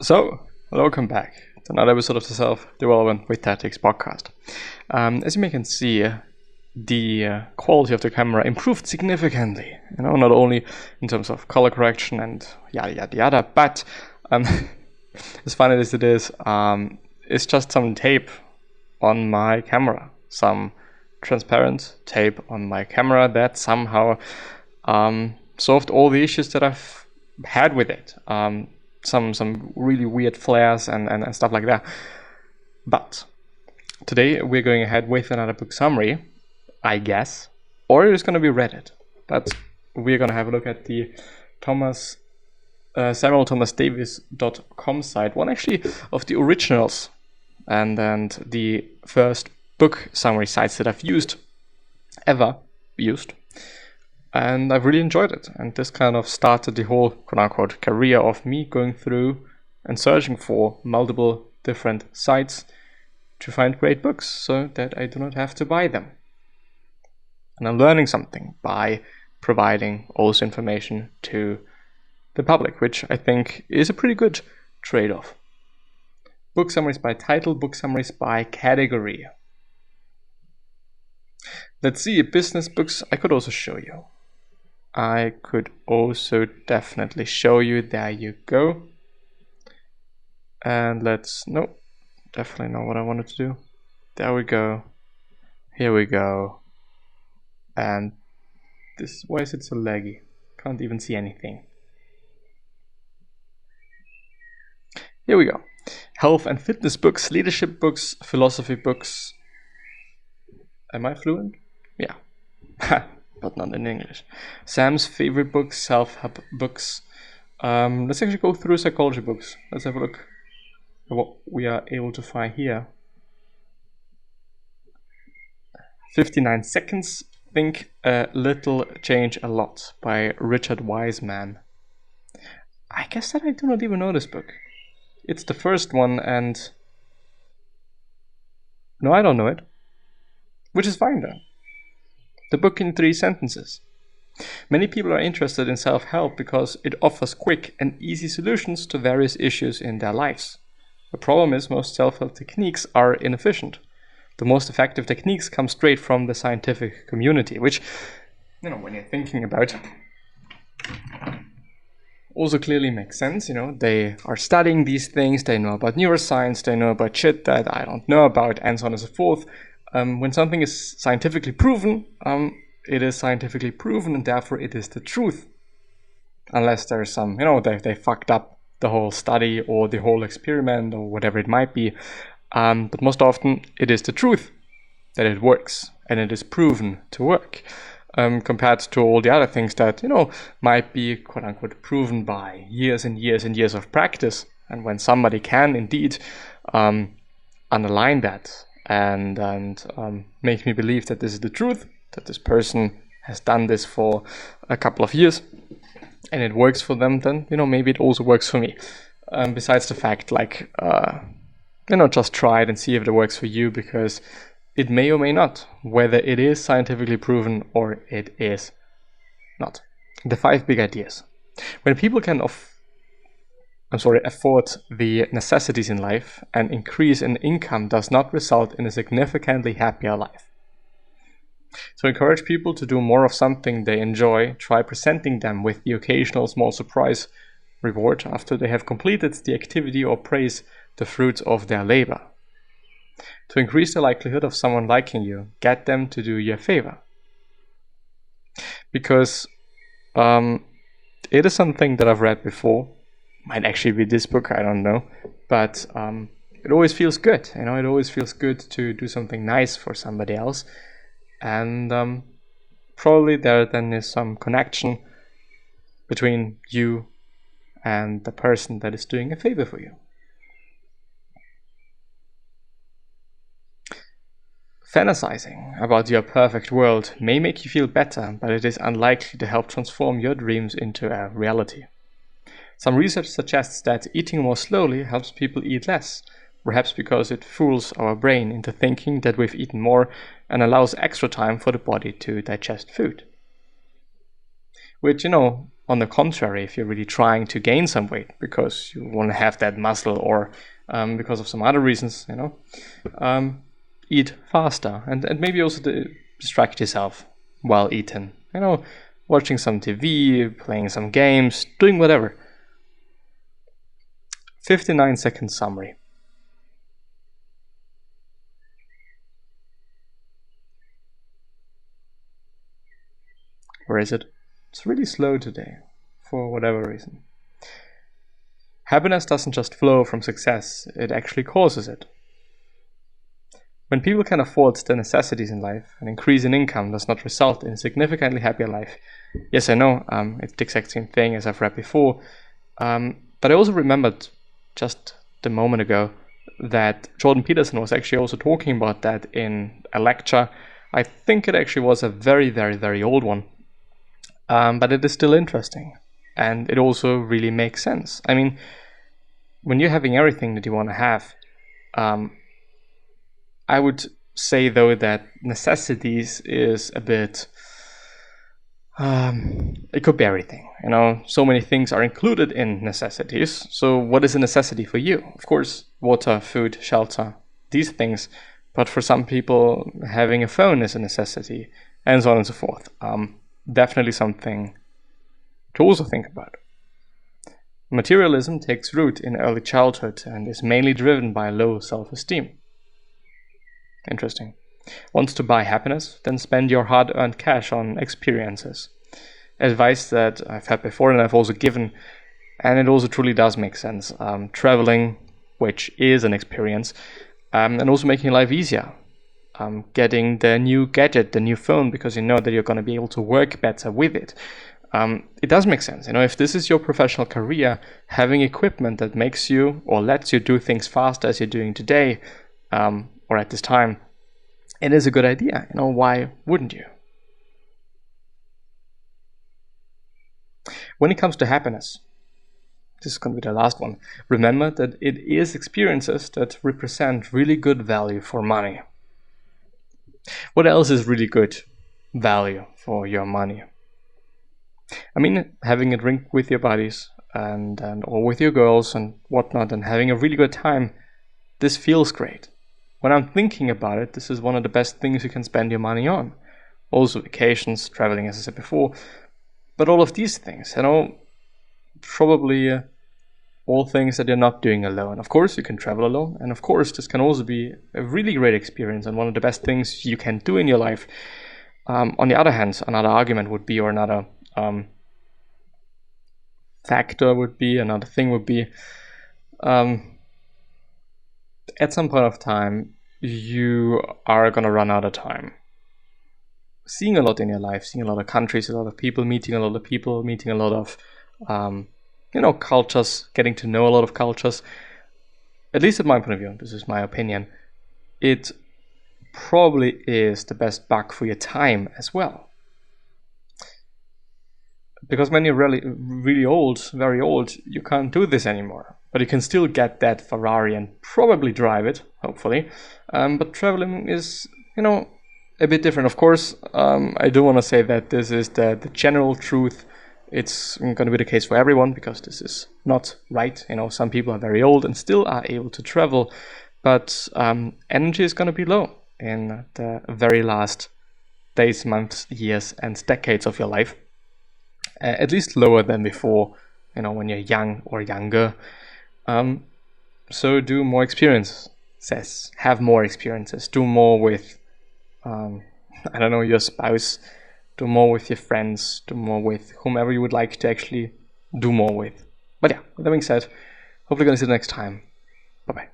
So, welcome back to another episode of the Self-Development with Tactics podcast. As you can see, the quality of the camera improved significantly. Not only in terms of color correction and yada yada yada, but as funny as it is, it's just some tape on my camera, some transparent tape on my camera that somehow solved all the issues that I've had with it. Some really weird flares and stuff like that. But today we're going ahead with another book summary, I guess, or it's going to be Reddit. But we're going to have a look at the SamuelThomasDavis.com site, one actually of the originals and the first book summary sites that I've ever used. And I've really enjoyed it. And this kind of started the whole quote-unquote career of me going through and searching for multiple different sites to find great books so that I do not have to buy them. And I'm learning something by providing all this information to the public, which I think is a pretty good trade-off. Book summaries by title, book summaries by category. Let's see, business books I could also show you. I could also definitely show you. There you go. And definitely not what I wanted to do. There we go. Here we go. And this, why is it so laggy? Can't even see anything. Here we go. Health and fitness books, leadership books, philosophy books. Am I fluent? Yeah. But not in English. Sam's favorite books, self-help books. Let's actually go through psychology books. Let's have a look at what we are able to find here. 59 Seconds, Think a Little, Change a Lot by Richard Wiseman. I guess that I do not even know this book. It's the first one and... No, I don't know it. Which is fine then. The book in 3 sentences. Many people are interested in self-help because it offers quick and easy solutions to various issues in their lives. The problem is most self-help techniques are inefficient. The most effective techniques come straight from the scientific community, which, when you're thinking about, also clearly makes sense. They are studying these things, they know about neuroscience, they know about shit that I don't know about, and so on and so forth. When something is scientifically proven, it is scientifically proven and therefore it is the truth. Unless there's some, they fucked up the whole study or the whole experiment or whatever it might be. But most often it is the truth that it works and it is proven to work. Compared to all the other things that, might be quote unquote proven by years and years and years of practice. And when somebody can indeed underline that and make me believe that this is the truth, that this person has done this for a couple of years and it works for them, then, maybe it also works for me. Besides the fact, just try it and see if it works for you, because it may or may not, whether it is scientifically proven or it is not. The 5 big ideas. When people can afford the necessities in life, an increase in income does not result in a significantly happier life. To encourage people to do more of something they enjoy, try presenting them with the occasional small surprise reward after they have completed the activity or praise the fruits of their labor. To increase the likelihood of someone liking you, get them to do you a favor. Because it is something that I've read before. Might actually be this book, I don't know. But it always feels good. It always feels good to do something nice for somebody else. And probably there then is some connection between you and the person that is doing a favor for you. Fantasizing about your perfect world may make you feel better, but it is unlikely to help transform your dreams into a reality. Some research suggests that eating more slowly helps people eat less, perhaps because it fools our brain into thinking that we've eaten more and allows extra time for the body to digest food. Which, on the contrary, if you're really trying to gain some weight because you want to have that muscle, or because of some other reasons, eat faster, and maybe also distract yourself while eating. Watching some TV, playing some games, doing whatever. 59-second summary. Where is it? It's really slow today, for whatever reason. Happiness doesn't just flow from success, it actually causes it. When people can afford the necessities in life, an increase in income does not result in a significantly happier life. Yes, I know, it's the exact same thing as I've read before, but I also remembered just the moment ago that Jordan Peterson was actually also talking about that in a lecture. I think it actually was a very, very, very old one, but it is still interesting, and it also really makes sense. I mean, when you're having everything that you want to have, I would say, though, that necessities is a bit, it could be everything. So many things are included in necessities. So what is a necessity for you? Of course, water, food, shelter, these things. But for some people, having a phone is a necessity, and so on and so forth. Definitely something to also think about. Materialism takes root in early childhood and is mainly driven by low self-esteem. Interesting. Wants to buy happiness? Then spend your hard-earned cash on experiences. Advice that I've had before and I've also given, and it also truly does make sense. Traveling, which is an experience, and also making life easier. Getting the new gadget, the new phone, because you know that you're going to be able to work better with it. It does make sense. If this is your professional career, having equipment that makes you or lets you do things faster as you're doing today, or at this time, it is a good idea. Why wouldn't you? When it comes to happiness, this is going to be the last one. Remember that it is experiences that represent really good value for money. What else is really good value for your money? I mean, having a drink with your buddies and or with your girls and whatnot, and having a really good time. This feels great. When I'm thinking about it, this is one of the best things you can spend your money on. Also vacations, traveling, as I said before. But all of these things, probably all things that you're not doing alone. Of course, you can travel alone. And of course, this can also be a really great experience and one of the best things you can do in your life. On the other hand, another argument would be, or another factor would be, another thing would be, at some point of time, you are going to run out of time. Seeing a lot in your life, seeing a lot of countries, a lot of people, meeting a lot of people, meeting a lot of, cultures, getting to know a lot of cultures. At least at my point of view, this is my opinion, it probably is the best buck for your time as well. Because when you're really old, very old, you can't do this anymore. But you can still get that Ferrari and probably drive it, hopefully. But traveling is, a bit different. Of course, I do want to say that this is the general truth. It's going to be the case for everyone, because this is not right. Some people are very old and still are able to travel. But energy is going to be low in the very last days, months, years, and decades of your life. At least lower than before, when you're young or younger. So do more experiences, have more experiences, do more with, your spouse, do more with your friends, do more with whomever you would like to actually do more with. But yeah, with that being said, hopefully going to see you next time. Bye-bye.